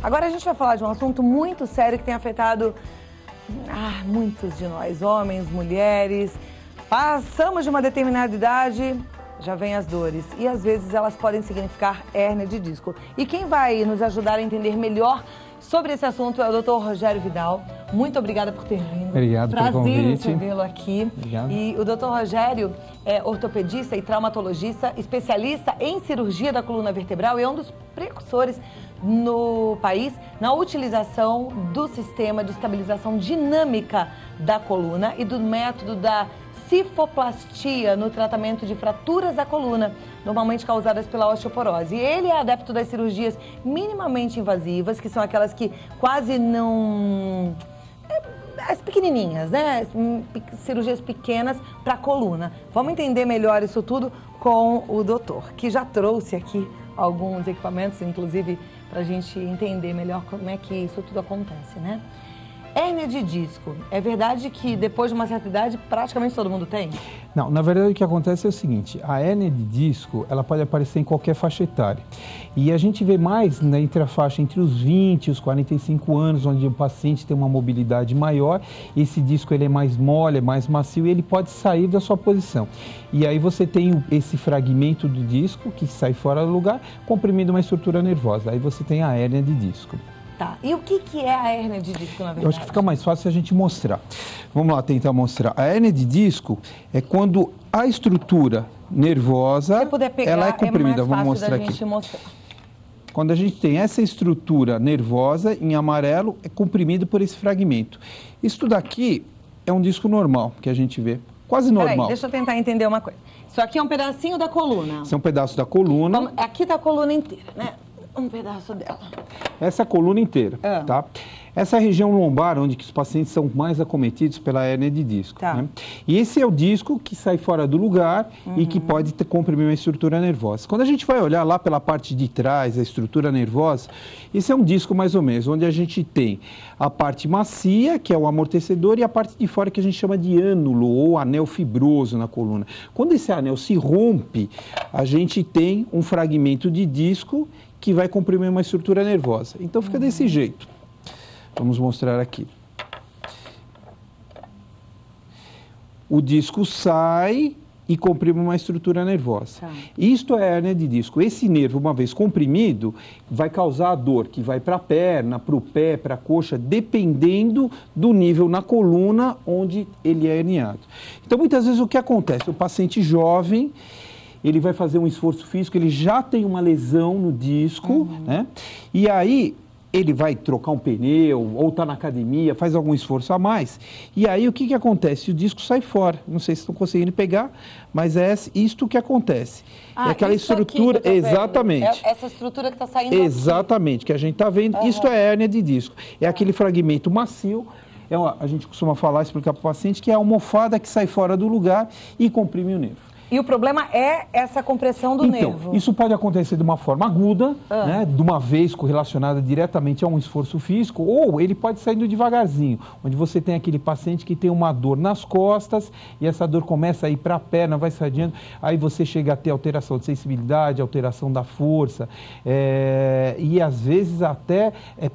Agora a gente vai falar de um assunto muito sério que tem afetado muitos de nós, homens, mulheres. Passamos de uma determinada idade, já vem as dores. E às vezes elas podem significar hérnia de disco. E quem vai nos ajudar a entender melhor sobre esse assunto é o Dr. Rogério Vidal. Muito obrigada por ter vindo. Obrigado pelo convite. Prazer recebê-lo aqui. Obrigado. E o Dr. Rogério é ortopedista e traumatologista, especialista em cirurgia da coluna vertebral e é um dos precursores no país na utilização do sistema de estabilização dinâmica da coluna e do método da cifoplastia no tratamento de fraturas da coluna, normalmente causadas pela osteoporose. E ele é adepto das cirurgias minimamente invasivas, que são aquelas que quase não... as pequenininhas, né? Cirurgias pequenas para a coluna. Vamos entender melhor isso tudo com o doutor, que já trouxe aqui alguns equipamentos, inclusive para a gente entender melhor como é que isso tudo acontece, né? Hérnia de disco, é verdade que depois de uma certa idade praticamente todo mundo tem? Não, na verdade o que acontece é o seguinte, a hérnia de disco, ela pode aparecer em qualquer faixa etária. E a gente vê mais entre a faixa entre os 20 e os 45 anos, onde o paciente tem uma mobilidade maior, esse disco ele é mais mole, é mais macio e ele pode sair da sua posição. E aí você tem esse fragmento do disco que sai fora do lugar, comprimindo uma estrutura nervosa. Aí você tem a hérnia de disco. Tá. E o que é a hérnia de disco, na verdade? Eu acho que fica mais fácil se a gente mostrar. Vamos lá tentar mostrar. A hérnia de disco é quando a estrutura nervosa, ela é comprimida. Vamos mostrar aqui. Quando a gente tem essa estrutura nervosa em amarelo, é comprimido por esse fragmento. Isso daqui é um disco normal que a gente vê. Quase normal. Peraí, deixa eu tentar entender uma coisa. Isso aqui é um pedacinho da coluna. Isso é um pedaço da coluna. Aqui tá a coluna inteira, né? Um pedaço dela. Essa coluna inteira, tá? Essa região lombar, onde que os pacientes são mais acometidos pela hérnia de disco. Tá. Né? E esse é o disco que sai fora do lugar e que pode comprimir uma estrutura nervosa. Quando a gente vai olhar lá pela parte de trás, a estrutura nervosa, esse é um disco mais ou menos, onde a gente tem a parte macia, que é o amortecedor, e a parte de fora que a gente chama de ânulo ou anel fibroso na coluna. Quando esse anel se rompe, a gente tem um fragmento de disco que vai comprimir uma estrutura nervosa. Então fica desse jeito. Vamos mostrar aqui. O disco sai e comprime uma estrutura nervosa. Isto é hérnia de disco. Esse nervo, uma vez comprimido, vai causar a dor que vai para a perna, para o pé, para a coxa, dependendo do nível na coluna onde ele é herniado. Então, muitas vezes, o que acontece? O paciente jovem, ele vai fazer um esforço físico, ele já tem uma lesão no disco, né? E aí ele vai trocar um pneu, ou está na academia, faz algum esforço a mais. E aí o que acontece? O disco sai fora. Não sei se estão conseguindo pegar, mas é isto que acontece. É aquela estrutura, exatamente. Essa estrutura que está saindo exatamente, aqui, que a gente está vendo, isso é hérnia de disco. É aquele fragmento macio. A gente costuma falar, explicar para o paciente, que é a almofada que sai fora do lugar e comprime o nervo. E o problema é essa compressão do nervo. Então, isso pode acontecer de uma forma aguda, né, de uma vez correlacionada diretamente a um esforço físico, ou ele pode saindo devagarzinho, onde você tem aquele paciente que tem uma dor nas costas e essa dor começa a ir para a perna, vai se adiando, aí você chega a ter alteração de sensibilidade, alteração da força, e às vezes até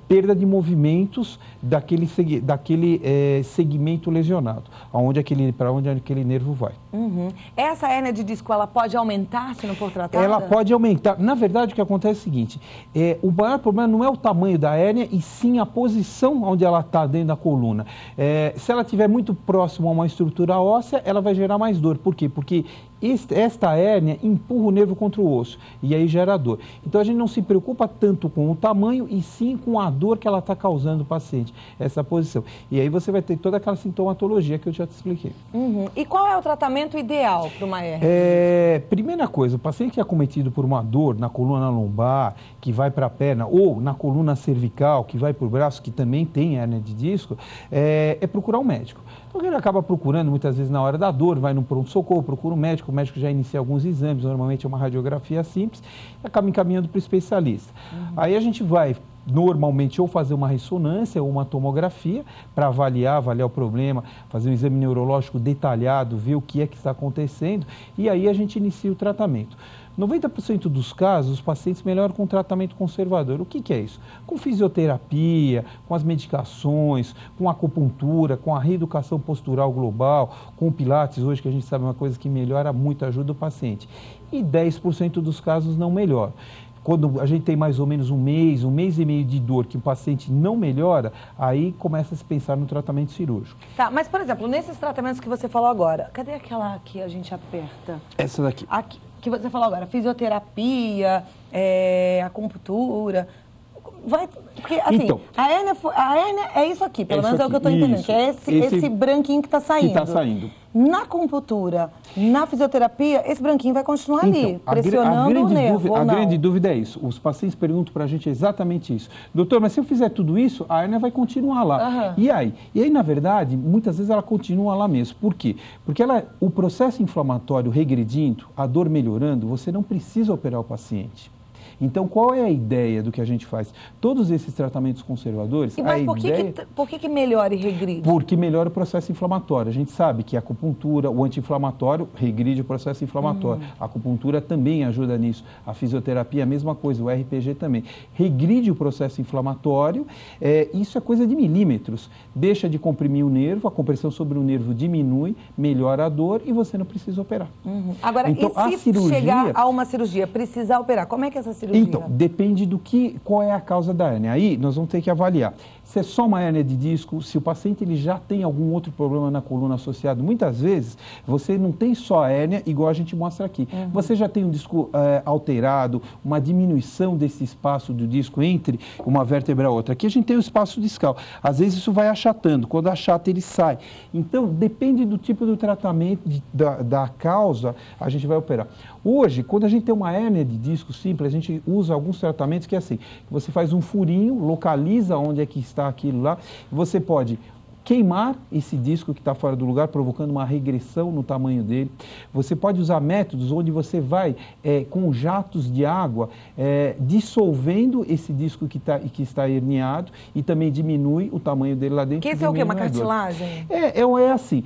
perda de movimentos daquele segmento lesionado, para onde aquele nervo vai. Essa hérnia de disco, ela pode aumentar se não for tratada? Ela pode aumentar. Na verdade, o que acontece é o seguinte, o maior problema não é o tamanho da hérnia, e sim a posição onde ela está dentro da coluna. Se ela estiver muito próximo a uma estrutura óssea, ela vai gerar mais dor. Por quê? Porque esta hérnia empurra o nervo contra o osso e aí gera dor. Então a gente não se preocupa tanto com o tamanho e sim com a dor que ela está causando ao paciente, essa posição. E aí você vai ter toda aquela sintomatologia que eu já te expliquei. E qual é o tratamento ideal para uma hérnia? Primeira coisa, o paciente que é acometido por uma dor na coluna lombar, que vai para a perna, ou na coluna cervical, que vai para o braço, que também tem hérnia de disco, é procurar um médico. Então ele acaba procurando, muitas vezes na hora da dor, vai no pronto-socorro, procura um médico, o médico já inicia alguns exames, normalmente é uma radiografia simples, e acaba encaminhando para o especialista. Aí a gente vai normalmente ou fazer uma ressonância ou uma tomografia para avaliar o problema, fazer um exame neurológico detalhado, ver o que é que está acontecendo, e aí a gente inicia o tratamento. 90% dos casos, os pacientes melhoram com tratamento conservador. O que é isso? Com fisioterapia, com as medicações, com acupuntura, com a reeducação postural global, com o Pilates, hoje que a gente sabe uma coisa que melhora muito, ajuda o paciente. E 10% dos casos não melhoram. Quando a gente tem mais ou menos um mês e meio de dor que o paciente não melhora, aí começa a se pensar no tratamento cirúrgico. Tá, mas por exemplo, nesses tratamentos que você falou agora, cadê aquela que a gente aperta? Essa daqui. Aqui, que você falou agora, fisioterapia, acupuntura... Porque, assim, então, a hérnia é isso aqui, pelo menos é o que eu estou entendendo, que é esse branquinho que está saindo. Que está saindo. Na acupuntura, na fisioterapia, esse branquinho vai continuar ali, pressionando o nervo, a grande dúvida é isso. Os pacientes perguntam para a gente exatamente isso. Doutor, mas se eu fizer tudo isso, a hérnia vai continuar lá. E aí? E aí, na verdade, muitas vezes ela continua lá mesmo. Por quê? Porque o processo inflamatório regredindo, a dor melhorando, você não precisa operar o paciente. Então, qual é a ideia do que a gente faz? Todos esses tratamentos conservadores... Mas por que melhora e regride? Porque melhora o processo inflamatório. A gente sabe que a acupuntura, o anti-inflamatório, regride o processo inflamatório. A acupuntura também ajuda nisso. A fisioterapia, a mesma coisa, o RPG também. Regride o processo inflamatório, isso é coisa de milímetros. Deixa de comprimir o nervo, a compressão sobre o nervo diminui, melhora a dor e você não precisa operar. Agora, então, e se chegar a uma cirurgia, precisar operar, como é que essa cirurgia? Então, depende qual é a causa da hérnia. Aí nós vamos ter que avaliar se é só uma hérnia de disco, se o paciente ele já tem algum outro problema na coluna associado. Muitas vezes você não tem só a hérnia igual a gente mostra aqui. Você já tem um disco alterado, uma diminuição desse espaço do disco entre uma vértebra e outra. Aqui a gente tem o espaço discal. Às vezes isso vai achatando. Quando achata, ele sai. Então, depende do tipo do tratamento, da causa, a gente vai operar. Hoje, quando a gente tem uma hérnia de disco simples, a gente usa alguns tratamentos que é assim, você faz um furinho, localiza onde é que está aquilo lá, você pode queimar esse disco que está fora do lugar, provocando uma regressão no tamanho dele. Você pode usar métodos onde você vai, com jatos de água, dissolvendo esse disco que está herniado e também diminui o tamanho dele lá dentro. Que esse é o quê? Uma cartilagem? É assim,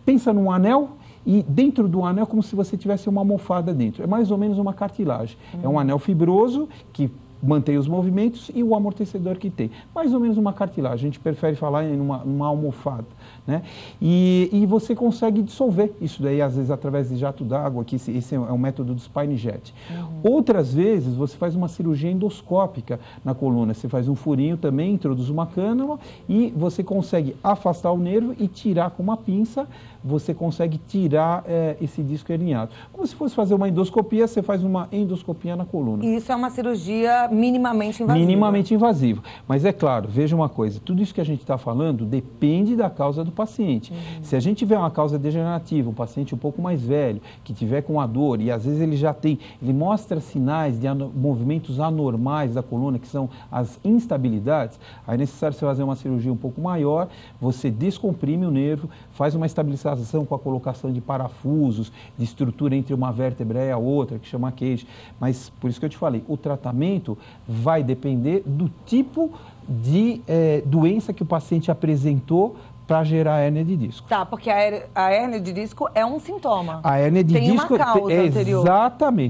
pensa num anel. E dentro do anel é como se você tivesse uma almofada dentro. É mais ou menos uma cartilagem. É um anel fibroso que mantém os movimentos e o amortecedor que tem. Mais ou menos uma cartilagem. A gente prefere falar em uma almofada, né? E você consegue dissolver isso daí, às vezes, através de jato d'água, que esse é o método do spine jet. Outras vezes, você faz uma cirurgia endoscópica na coluna. Você faz um furinho também, introduz uma cânula e você consegue afastar o nervo e tirar com uma pinça, você consegue tirar esse disco herniado. Como se fosse fazer uma endoscopia, você faz uma endoscopia na coluna. E isso é uma cirurgia minimamente invasiva? Minimamente invasiva. Mas é claro, veja uma coisa, tudo isso que a gente está falando depende da causa do paciente. Se a gente tiver uma causa degenerativa, um paciente um pouco mais velho, que tiver com a dor e às vezes ele mostra sinais de movimentos anormais da coluna, que são as instabilidades, aí é necessário você fazer uma cirurgia um pouco maior, você descomprime o nervo, faz uma estabilização com a colocação de parafusos, de estrutura entre uma vértebra e a outra, que chama queijo. Mas, por isso que eu te falei, o tratamento vai depender do tipo de doença que o paciente apresentou para gerar hérnia de disco. Tá, porque a hérnia de disco é um sintoma. A hérnia de disco uma causa anterior.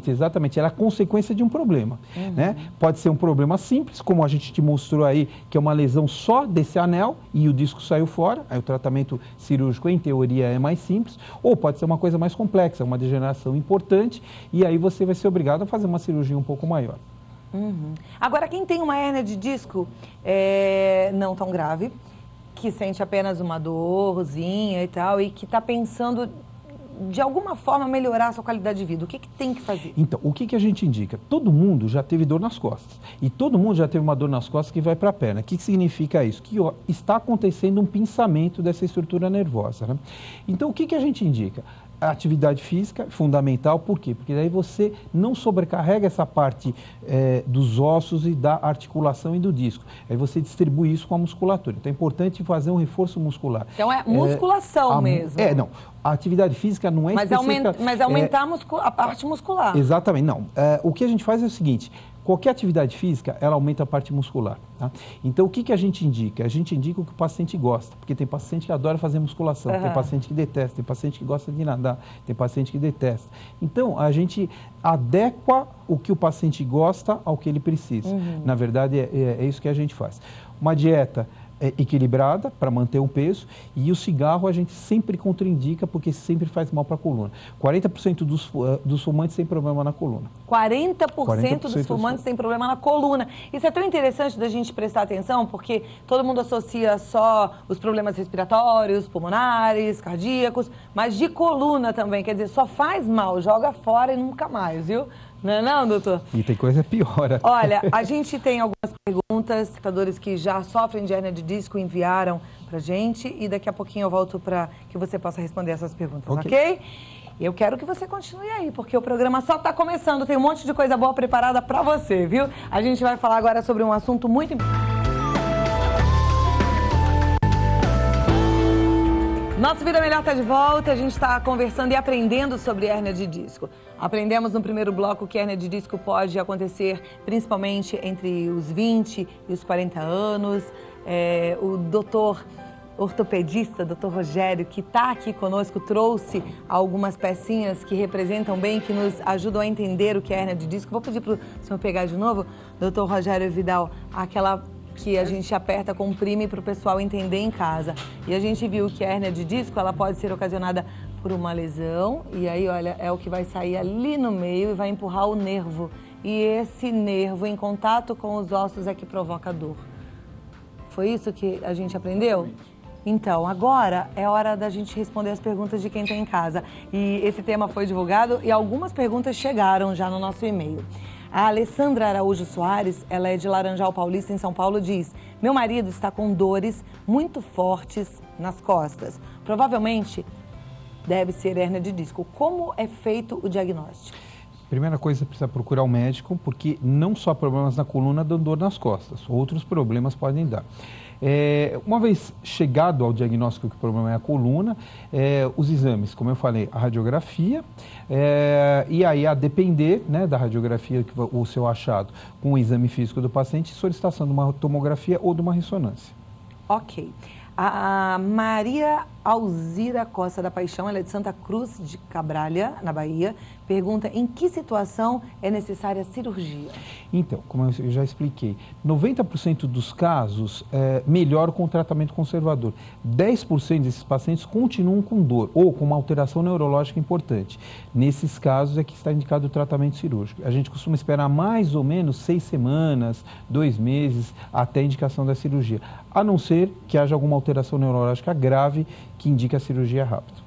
Exatamente. Ela é consequência de um problema. Né? Pode ser um problema simples, como a gente te mostrou aí, que é uma lesão só desse anel e o disco saiu fora. Aí o tratamento cirúrgico, em teoria, é mais simples. Ou pode ser uma coisa mais complexa, uma degeneração importante, e aí você vai ser obrigado a fazer uma cirurgia um pouco maior. Agora, quem tem uma hérnia de disco não tão grave, que sente apenas uma dorzinha e tal, e que está pensando de alguma forma melhorar a sua qualidade de vida, o que tem que fazer? Então, o que a gente indica? Todo mundo já teve dor nas costas. E todo mundo já teve uma dor nas costas que vai para a perna. O que significa isso? Que está acontecendo um pinçamento dessa estrutura nervosa. Né? Então, o que a gente indica? A atividade física é fundamental, por quê? Porque daí você não sobrecarrega essa parte dos ossos e da articulação e do disco. Aí você distribui isso com a musculatura. Então é importante fazer um reforço muscular. Então é musculação mesmo. Não. A atividade física não é específica... Mas aumentar a parte muscular. Exatamente. Não. O que a gente faz é o seguinte... Qualquer atividade física, ela aumenta a parte muscular. Tá? Então, o que a gente indica? A gente indica o que o paciente gosta, porque tem paciente que adora fazer musculação, tem paciente que detesta, tem paciente que gosta de nadar, tem paciente que detesta. Então, a gente adequa o que o paciente gosta ao que ele precisa. Na verdade, é isso que a gente faz. Uma dieta equilibrada para manter o peso, e o cigarro a gente sempre contraindica porque sempre faz mal para a coluna. 40% dos fumantes têm problema na coluna. 40% dos fumantes têm problema na coluna. Isso é tão interessante da gente prestar atenção, porque todo mundo associa só os problemas respiratórios, pulmonares, cardíacos, mas de coluna também, quer dizer, só faz mal, joga fora e nunca mais, viu? Não é não, doutor? E tem coisa pior. Olha, a gente tem algumas perguntas, espectadores que já sofrem de hérnia de disco enviaram pra gente, e daqui a pouquinho eu volto para que você possa responder essas perguntas, ok? Eu quero que você continue aí, porque o programa só está começando, tem um monte de coisa boa preparada para você, viu? A gente vai falar agora sobre um assunto muito importante. Nosso Vida Melhor está de volta, a gente está conversando e aprendendo sobre hérnia de disco. Aprendemos no primeiro bloco que hérnia de disco pode acontecer principalmente entre os 20 e os 40 anos. O doutor ortopedista, doutor Rogério, que está aqui conosco, trouxe algumas pecinhas que representam bem, que nos ajudam a entender o que é hérnia de disco. Vou pedir para o senhor pegar de novo, doutor Rogério Vidal, aquela que a gente aperta, comprime para o pessoal entender em casa. E a gente viu que a hérnia de disco, ela pode ser ocasionada por uma lesão, e aí, olha, é o que vai sair ali no meio e vai empurrar o nervo. E esse nervo, em contato com os ossos, é que provoca dor. Foi isso que a gente aprendeu? Então, agora é hora da gente responder as perguntas de quem está em casa. E esse tema foi divulgado e algumas perguntas chegaram já no nosso e-mail. A Alessandra Araújo Soares, ela é de Laranjal Paulista, em São Paulo, diz: meu marido está com dores muito fortes nas costas. Provavelmente deve ser hérnia de disco. Como é feito o diagnóstico? Primeira coisa, precisa procurar o médico, porque não só problemas na coluna dão dor nas costas, outros problemas podem dar. Uma vez chegado ao diagnóstico que o problema é a coluna, os exames, como eu falei, a radiografia, e aí a depender, né, da radiografia, o seu achado, com o exame físico do paciente, solicitação de uma tomografia ou de uma ressonância. Ok. A Maria Alzira Costa da Paixão, ela é de Santa Cruz de Cabralha, na Bahia, pergunta em que situação é necessária a cirurgia? Então, como eu já expliquei, 90% dos casos melhoram com tratamento conservador. 10% desses pacientes continuam com dor ou com uma alteração neurológica importante. Nesses casos é que está indicado o tratamento cirúrgico. A gente costuma esperar mais ou menos 6 semanas, 2 meses, até a indicação da cirurgia, a não ser que haja alguma alteração neurológica grave que indique a cirurgia rápida.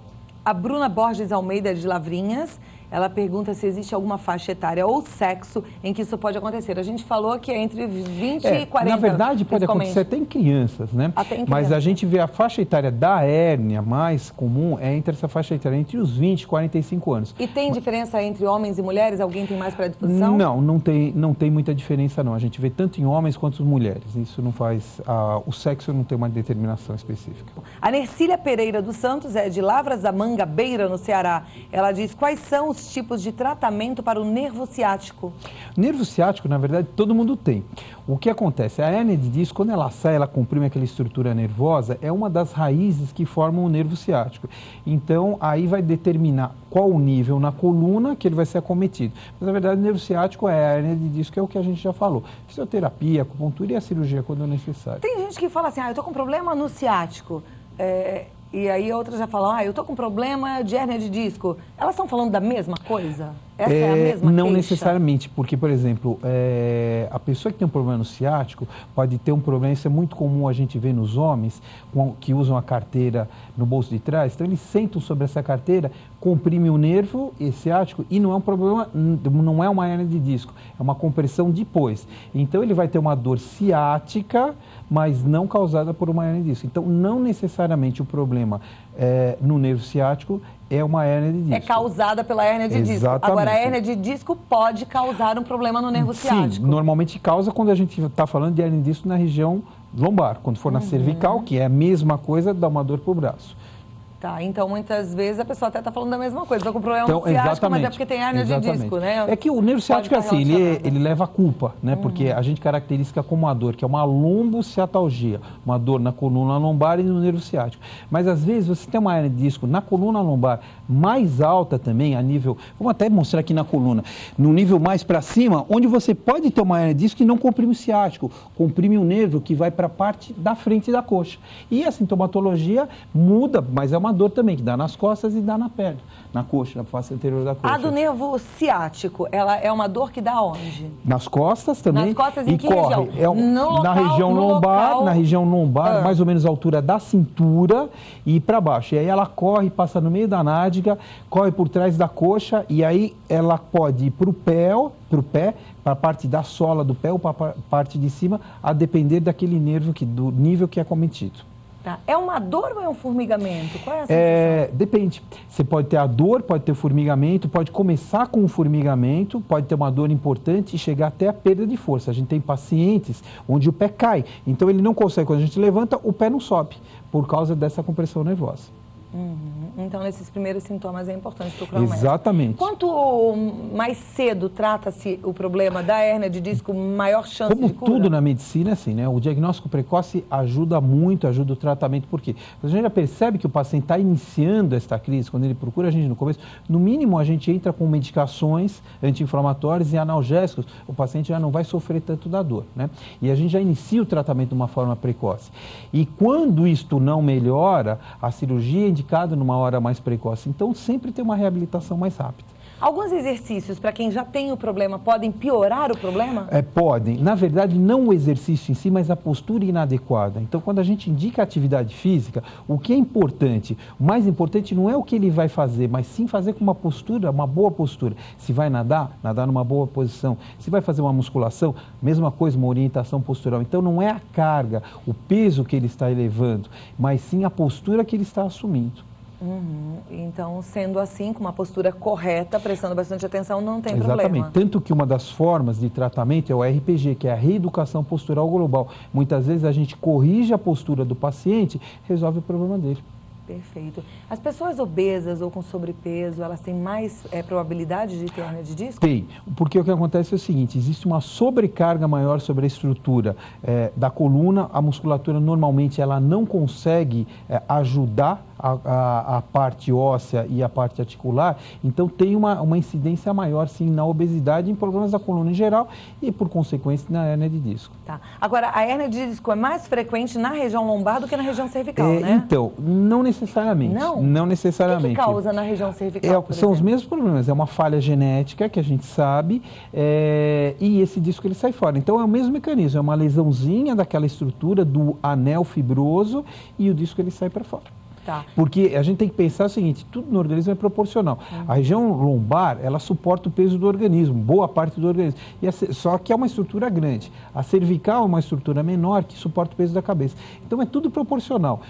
A Bruna Borges Almeida, de Lavrinhas, ela pergunta se existe alguma faixa etária ou sexo em que isso pode acontecer. A gente falou que é entre 20 e 40. Na verdade, pode acontecer até em crianças, né? Até em crianças. Mas a gente vê a faixa etária da hérnia mais comum entre essa faixa etária, entre os 20 e 45 anos. E tem diferença entre homens e mulheres? Alguém tem mais predisposição? Não tem muita diferença, não. A gente vê tanto em homens quanto em mulheres. Isso não faz... o sexo não tem uma determinação específica. A Nercília Pereira dos Santos é de Lavras da Mangabeira, no Ceará. Ela diz: quais são os tipos de tratamento para o nervo ciático? O nervo ciático, na verdade, todo mundo tem. O que acontece? A hérnia de disco, quando ela sai, ela comprime aquela estrutura nervosa, é uma das raízes que formam o nervo ciático. Então, aí vai determinar qual o nível na coluna que ele vai ser acometido. Mas, na verdade, o nervo ciático é a hérnia de disco, é o que a gente já falou. Fisioterapia, acupuntura e a cirurgia quando é necessário. Tem gente que fala assim: eu tô com problema no ciático. E aí outras já falam: eu tô com problema de hérnia de disco. Elas estão falando da mesma coisa? Essa é a mesma Não queixa? necessariamente, porque, por exemplo, a pessoa que tem um problema no ciático pode ter um problema, isso é muito comum a gente ver nos homens que usam a carteira no bolso de trás, então eles sentam sobre essa carteira, comprimem o nervo ciático e não é um problema, não é uma hérnia de disco, é uma compressão depois. Então ele vai ter uma dor ciática, mas não causada por uma hérnia de disco. Então não necessariamente o problema no nervo ciático é uma hérnia de disco. É causada pela hérnia de disco. Agora, a hérnia de disco pode causar um problema no nervo ciático. Sim, normalmente causa quando a gente está falando de hérnia de disco na região lombar. Quando for na cervical, que é a mesma coisa, dá uma dor para o braço. Tá, então muitas vezes a pessoa até está falando da mesma coisa, está com problema Então, no ciático, exatamente, mas é porque tem hérnia de disco, né? É que o nervo ciático é assim, ele leva a culpa, né? Porque a gente caracteriza como uma dor, que é uma lombociatalgia, uma dor na coluna lombar e no nervo ciático. Mas às vezes você tem uma hérnia de disco na coluna lombar mais alta também, a nível, vamos até mostrar aqui na coluna, no nível mais para cima, onde você pode ter uma hérnia de disco que não comprime o ciático, comprime o nervo que vai para a parte da frente da coxa. E a sintomatologia muda, mas é uma dor também, que dá nas costas e dá na perna, na coxa, na face anterior da coxa. A do nervo ciático, ela é uma dor que dá onde? Nas costas também. Nas costas em e que corre. região? Na região lombar, na região lombar, mais ou menos a altura da cintura e para baixo. E aí ela corre, passa no meio da nádega, corre por trás da coxa e aí ela pode ir para o pé, para a parte da sola do pé ou para a parte de cima, a depender daquele nervo, do nível que é cometido. Tá. É uma dor ou é um formigamento? Qual é a sensação? Depende. Você pode ter a dor, pode ter o formigamento, pode começar com o formigamento, pode ter uma dor importante e chegar até a perda de força. A gente tem pacientes onde o pé cai, então ele não consegue, quando a gente levanta, o pé não sobe, por causa dessa compressão nervosa. Então, nesses primeiros sintomas é importante procurar um médico. Exatamente. Quanto mais cedo trata-se o problema da hérnia de disco, maior chance de cura? Como tudo na medicina, assim, né? O diagnóstico precoce ajuda muito, ajuda o tratamento. Por quê? A gente já percebe que o paciente está iniciando esta crise, quando ele procura a gente no começo, no mínimo a gente entra com medicações anti-inflamatórias e analgésicos, o paciente já não vai sofrer tanto da dor, né? E a gente já inicia o tratamento de uma forma precoce. E quando isto não melhora, a cirurgia é indicada numa hora mais precoce. Então, sempre tem uma reabilitação mais rápida. Alguns exercícios, para quem já tem o problema, podem piorar o problema? Podem. Na verdade, não o exercício em si, mas a postura inadequada. Então, quando a gente indica atividade física, o que é importante? O mais importante não é o que ele vai fazer, mas sim fazer com uma postura, uma boa postura. Se vai nadar, nadar numa boa posição. Se vai fazer uma musculação, mesma coisa, uma orientação postural. Então, não é a carga, o peso que ele está elevando, mas sim a postura que ele está assumindo. Então, sendo assim, com uma postura correta, prestando bastante atenção, não tem problema. Exatamente. Tanto que uma das formas de tratamento é o RPG, que é a reeducação postural global. Muitas vezes a gente corrige a postura do paciente, resolve o problema dele. Perfeito. As pessoas obesas ou com sobrepeso, elas têm mais probabilidade de ter hérnia de disco? Tem, porque o que acontece é o seguinte, existe uma sobrecarga maior sobre a estrutura da coluna, a musculatura normalmente ela não consegue ajudar a parte óssea e a parte articular, então tem uma incidência maior sim na obesidade, em problemas da coluna em geral e por consequência na hérnia de disco. Tá. Agora, a hérnia de disco é mais frequente na região lombar do que na região cervical, né? Então, não necessariamente. Não necessariamente. O que causa na região cervical, são os mesmos problemas, é uma falha genética que a gente sabe e esse disco ele sai fora. Então é o mesmo mecanismo, é uma lesãozinha daquela estrutura do anel fibroso e o disco ele sai para fora. Tá. Porque a gente tem que pensar o seguinte, tudo no organismo é proporcional. A região lombar, ela suporta o peso do organismo, boa parte do organismo. Só que é uma estrutura grande. A cervical é uma estrutura menor que suporta o peso da cabeça. Então é tudo proporcional.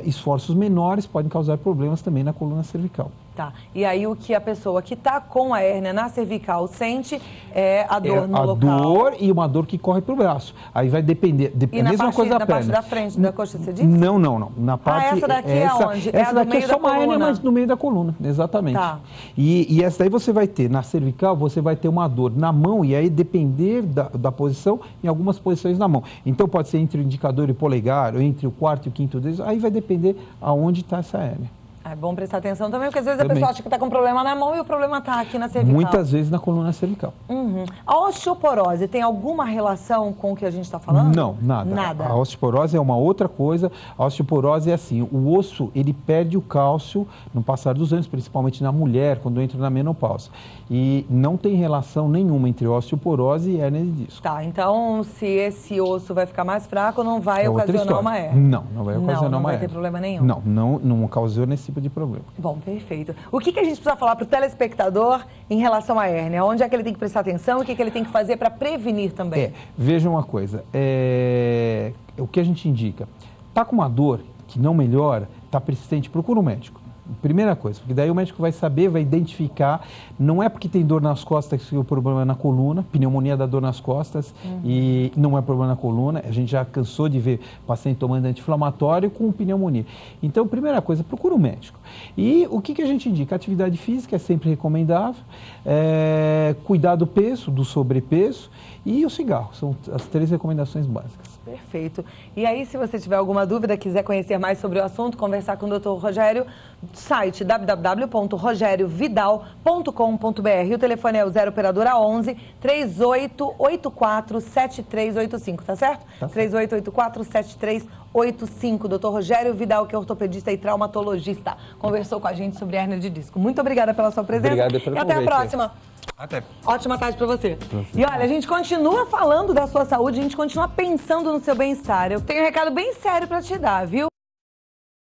Esforços menores podem causar problemas também na coluna cervical. Tá. E aí o que a pessoa que está com a hérnia na cervical sente é a dor no local. A dor e uma dor que corre para o braço. Aí vai depender. E a mesma coisa da perna. Na parte da frente da coxa, você disse? Não. Na parte, essa daqui é onde? Essa daqui é só uma hérnia, mas no meio da coluna, exatamente. Tá. E essa daí você vai ter, na cervical, você vai ter uma dor na mão e aí depender da posição, em algumas posições na mão. Então pode ser entre o indicador e o polegar, ou entre o quarto e o quinto dedo, aí vai depender aonde está essa hérnia. É bom prestar atenção também, porque às vezes a pessoa acha que está com problema na mão e o problema está aqui na cervical. Muitas vezes na coluna cervical. A osteoporose tem alguma relação com o que a gente está falando? Não, nada. A osteoporose é uma outra coisa. A osteoporose é assim, o osso ele perde o cálcio no passar dos anos, principalmente na mulher, quando entra na menopausa. E não tem relação nenhuma entre osteoporose e hérnia de disco. Tá, então se esse osso vai ficar mais fraco, não vai ocasionar uma hérnia? Não vai ocasionar uma hérnia. Não vai ter problema nenhum? Não ocasiona esse tipo de problema. Bom, perfeito. O que a gente precisa falar para o telespectador em relação à hérnia? Onde é que ele tem que prestar atenção? O que ele tem que fazer para prevenir também? Veja uma coisa, o que a gente indica, está com uma dor que não melhora, está persistente, procura um médico. Primeira coisa, porque daí o médico vai saber, vai identificar, não é porque tem dor nas costas que o problema é na coluna, pneumonia dá dor nas costas e não é problema na coluna, a gente já cansou de ver paciente tomando anti-inflamatório com pneumonia. Então, primeira coisa, procura um médico. E o que a gente indica? Atividade física é sempre recomendável, cuidar do peso, do sobrepeso e o cigarro, são as 3 recomendações básicas. Perfeito. E aí, se você tiver alguma dúvida, quiser conhecer mais sobre o assunto, conversar com o Dr. Rogério, site www.rogeriovidal.com.br. O telefone é o 0 operadora 11 3884 7385, tá certo? Tá. 3884 7385. Dr. Rogério Vidal, que é ortopedista e traumatologista, conversou com a gente sobre hérnia de disco. Muito obrigada pela sua presença. Obrigado pelo convite. E até a próxima. Até. Ótima tarde para você. E olha, a gente continua falando da sua saúde, a gente continua pensando no seu bem-estar. Eu tenho um recado bem sério para te dar, viu?